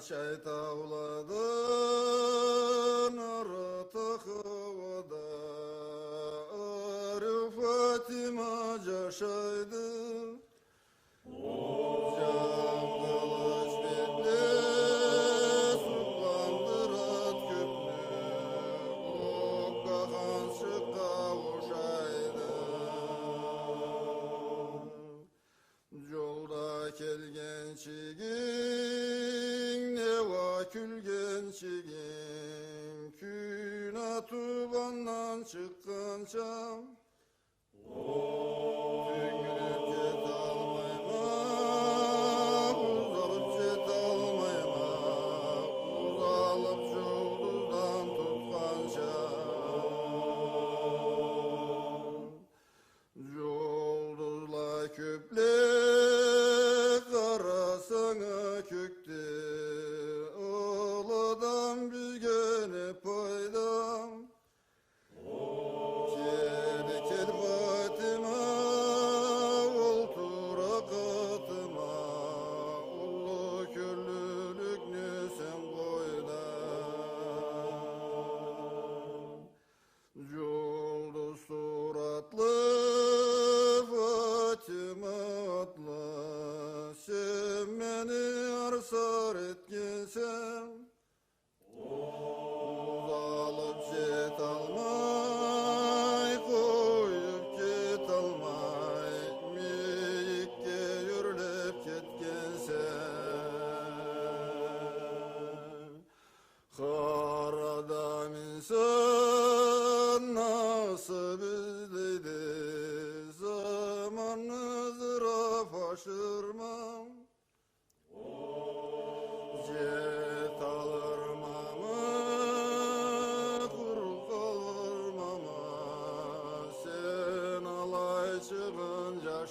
Şeytavladın artık havada Arı Fatima caşaydı Can kılıç bitli Sulandır at küplü Okka hansı kavuşaydı Yolda kelgen çigin Ne vakül gençigin Küna tubandan çıkkança Tüngülüp ket almayma Uzalıp ket almayma Uzalıp yoldan tutkança Yolduzla köple Karasana kökte Ağladan bir gene paydam Kel Fatıma Oltura katıma Ulu körlülük ne sen boyda Yoldu suratlı Fatıma atla Sen beni arsar etkinsen Uzalıp jet almay Koyup ket almay Meyikke yürülüp ketkensen Karadam insan nasıl bizdeydi Zamanı zıraf aşırmam Jet alırmamı Kuru kalırmama Sen alay çıkınca